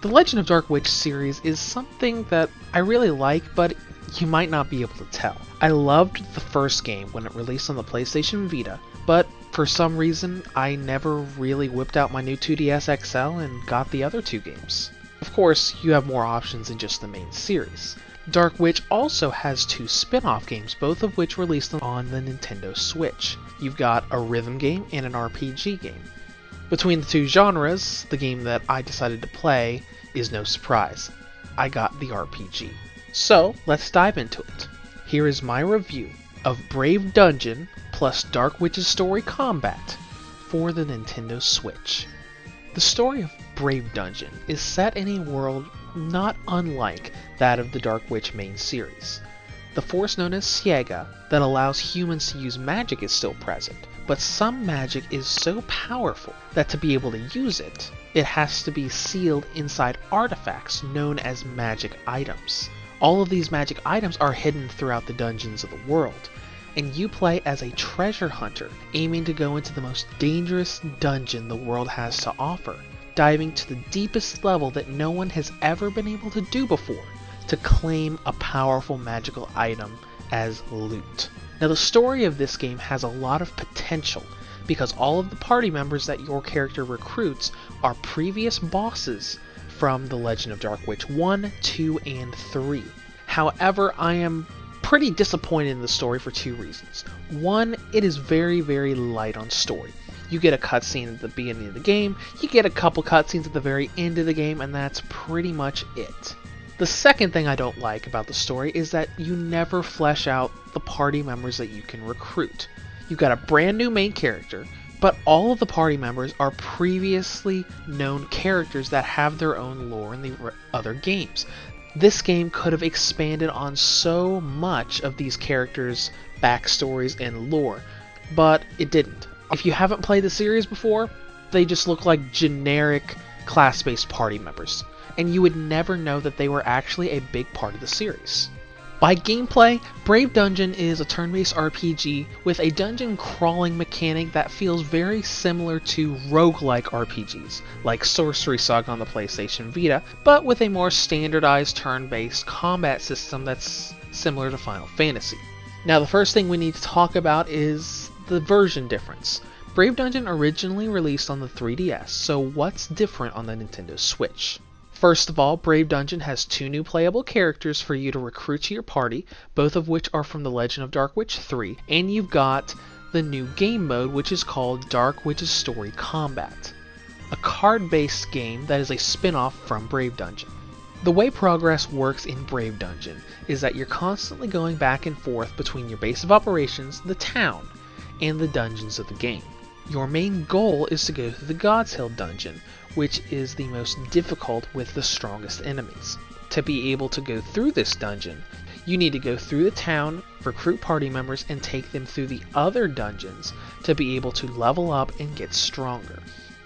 The Legend of Dark Witch series is something that I really like, but you might not be able to tell. I loved the first game when it released on the PlayStation Vita, but for some reason I never really whipped out my new 2DS XL and got the other two games. Of course, you have more options than just the main series. Dark Witch also has two spin-off games, both of which released on the Nintendo Switch. You've got a rhythm game and an RPG game. Between the two genres, the game that I decided to play is no surprise. I got the RPG. So, let's dive into it. Here is my review of Brave Dungeon plus Dark Witch's Story Combat for the Nintendo Switch. The story of Brave Dungeon is set in a world not unlike that of the Dark Witch main series. The force known as Siega that allows humans to use magic is still present, but some magic is so powerful that to be able to use it, it has to be sealed inside artifacts known as magic items. All of these magic items are hidden throughout the dungeons of the world, and you play as a treasure hunter aiming to go into the most dangerous dungeon the world has to offer, diving to the deepest level that no one has ever been able to do before, to claim a powerful magical item as loot. Now the story of this game has a lot of potential because all of the party members that your character recruits are previous bosses from The Legend of Dark Witch 1, 2, and 3. However, I am pretty disappointed in the story for two reasons. One, it is very, very light on story. You get a cutscene at the beginning of the game, you get a couple cutscenes at the very end of the game, and that's pretty much it. The second thing I don't like about the story is that you never flesh out the party members that you can recruit. You've got a brand new main character, but all of the party members are previously known characters that have their own lore in the other games. This game could have expanded on so much of these characters' backstories and lore, but it didn't. If you haven't played the series before, they just look like generic class-based party members, and you would never know that they were actually a big part of the series. By gameplay, Brave Dungeon is a turn-based RPG with a dungeon crawling mechanic that feels very similar to roguelike RPGs, like Sorcery Saga on the PlayStation Vita, but with a more standardized turn-based combat system that's similar to Final Fantasy. Now the first thing we need to talk about is the version difference. Brave Dungeon originally released on the 3DS, so what's different on the Nintendo Switch? First of all, Brave Dungeon has two new playable characters for you to recruit to your party, both of which are from The Legend of Dark Witch 3, and you've got the new game mode which is called Dark Witch's Story Combat, a card-based game that is a spin-off from Brave Dungeon. The way progress works in Brave Dungeon is that you're constantly going back and forth between your base of operations, the town, and the dungeons of the game. Your main goal is to go through the God's Hill dungeon, which is the most difficult with the strongest enemies. To be able to go through this dungeon, you need to go through the town, recruit party members, and take them through the other dungeons to be able to level up and get stronger.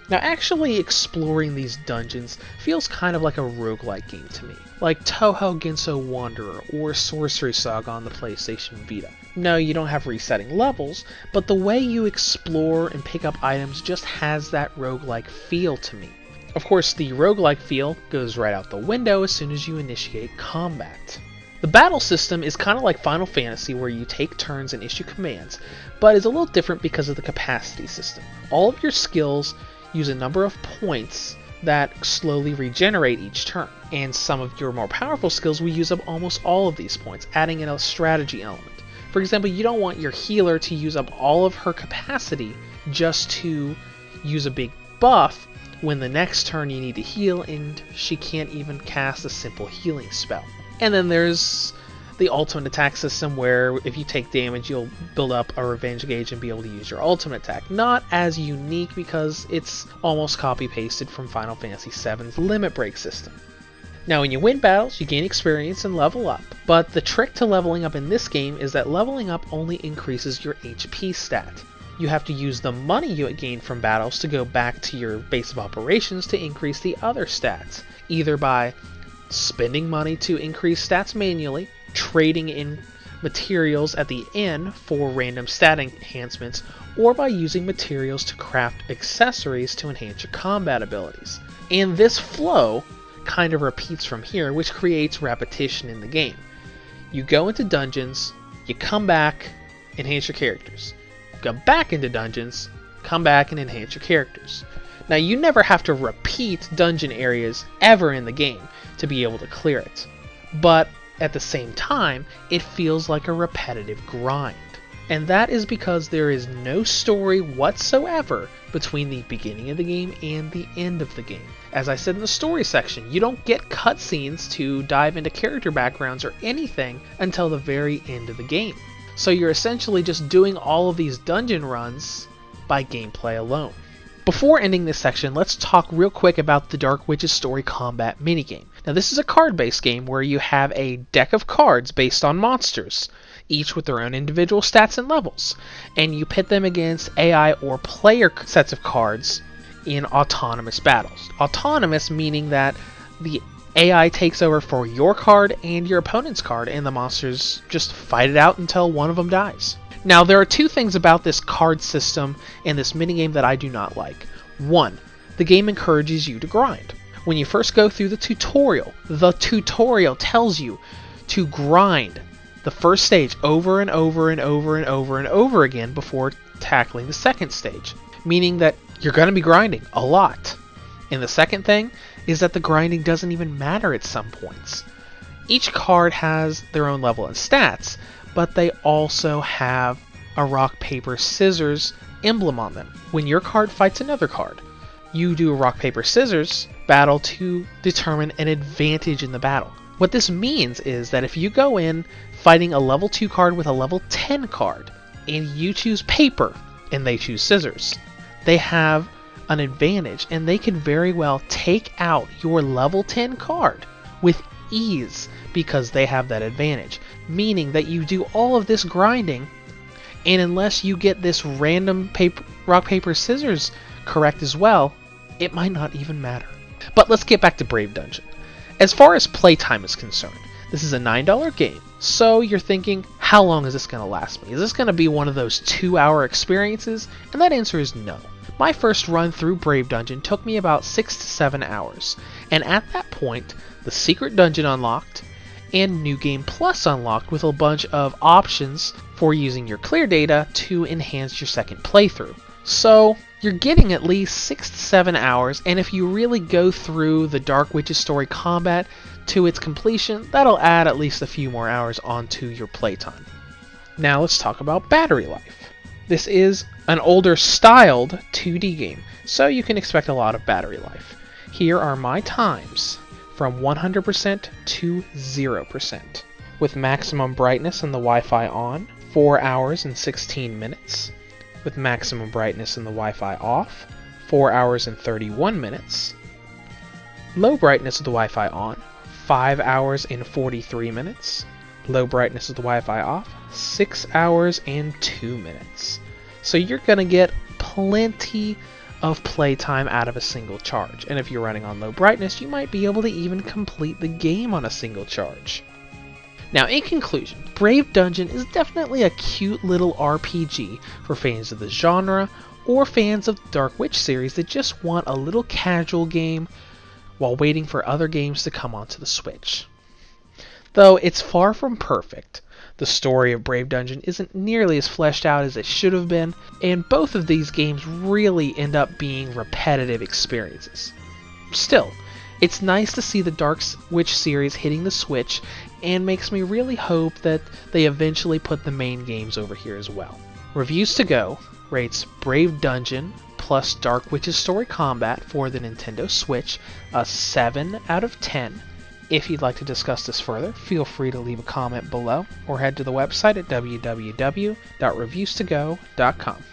Now actually exploring these dungeons feels kind of like a roguelike game to me, like Touhou Genso Wanderer or Sorcery Saga on the PlayStation Vita. No, you don't have resetting levels, but the way you explore and pick up items just has that roguelike feel to me. Of course, the roguelike feel goes right out the window as soon as you initiate combat. The battle system is kind of like Final Fantasy where you take turns and issue commands, but is a little different because of the capacity system. All of your skills use a number of points that slowly regenerate each turn, and some of your more powerful skills will use up almost all of these points, adding in a strategy element. For example, you don't want your healer to use up all of her capacity just to use a big buff when the next turn you need to heal and she can't even cast a simple healing spell. And then there's the ultimate attack system where if you take damage you'll build up a revenge gauge and be able to use your ultimate attack. Not as unique because it's almost copy pasted from Final Fantasy VII's limit break system. Now when you win battles you gain experience and level up, but the trick to leveling up in this game is that leveling up only increases your HP stat. You have to use the money you gain from battles to go back to your base of operations to increase the other stats, either by spending money to increase stats manually, trading in materials at the end for random stat enhancements, or by using materials to craft accessories to enhance your combat abilities. And this flow kind of repeats from here, which creates repetition in the game. You go into dungeons, you come back, enhance your characters. Go back into dungeons, come back and enhance your characters. Now you never have to repeat dungeon areas ever in the game to be able to clear it, but at the same time, it feels like a repetitive grind. And that is because there is no story whatsoever between the beginning of the game and the end of the game. As I said in the story section, you don't get cutscenes to dive into character backgrounds or anything until the very end of the game. So you're essentially just doing all of these dungeon runs by gameplay alone. Before ending this section, let's talk real quick about the Dark Witch's Story Combat minigame. Now this is a card-based game where you have a deck of cards based on monsters, each with their own individual stats and levels, and you pit them against AI or player sets of cards in autonomous battles. Autonomous meaning that the AI takes over for your card and your opponent's card, and the monsters just fight it out until one of them dies. Now, there are two things about this card system and this minigame that I do not like. One, the game encourages you to grind. When you first go through the tutorial tells you to grind the first stage over and over and over and over and over again before tackling the second stage, meaning that you're going to be grinding a lot. And the second thing is that the grinding doesn't even matter at some points. Each card has their own level and stats, but they also have a rock, paper, scissors emblem on them. When your card fights another card, you do a rock, paper, scissors battle to determine an advantage in the battle. What this means is that if you go in fighting a level 2 card with a level 10 card, and you choose paper and they choose scissors, they have an advantage, and they can very well take out your level 10 card with ease because they have that advantage, meaning that you do all of this grinding, and unless you get this random rock, paper, scissors correct as well, it might not even matter. But let's get back to Brave Dungeon. As far as playtime is concerned, this is a $9 game, so you're thinking, how long is this going to last me? Is this going to be one of those 2-hour experiences? And that answer is no. My first run through Brave Dungeon took me about 6 to 7 hours, and at that point, the secret dungeon unlocked, and New Game Plus unlocked with a bunch of options for using your clear data to enhance your second playthrough. So you're getting at least 6 to 7 hours, and if you really go through the Dark Witch's Story Combat to its completion, that'll add at least a few more hours onto your playtime. Now let's talk about battery life. This is an older styled 2D game, so you can expect a lot of battery life. Here are my times from 100% to 0%. With maximum brightness and the Wi-Fi on, 4 hours and 16 minutes. With maximum brightness and the Wi-Fi off, 4 hours and 31 minutes. Low brightness of the Wi-Fi on, 5 hours and 43 minutes. Low brightness of the Wi-Fi off, 6 hours and 2 minutes. So you're going to get plenty of playtime out of a single charge. And if you're running on low brightness, you might be able to even complete the game on a single charge. Now, in conclusion, Brave Dungeon is definitely a cute little RPG for fans of the genre or fans of the Dark Witch series that just want a little casual game while waiting for other games to come onto the Switch. Though it's far from perfect, the story of Brave Dungeon isn't nearly as fleshed out as it should have been, and both of these games really end up being repetitive experiences. Still, it's nice to see the Dark Witch series hitting the Switch, and makes me really hope that they eventually put the main games over here as well. Reviews to Go rates Brave Dungeon plus Dark Witch's Story Combat for the Nintendo Switch a 7 out of 10. If you'd like to discuss this further, feel free to leave a comment below or head to the website at www.reviewstogo.com.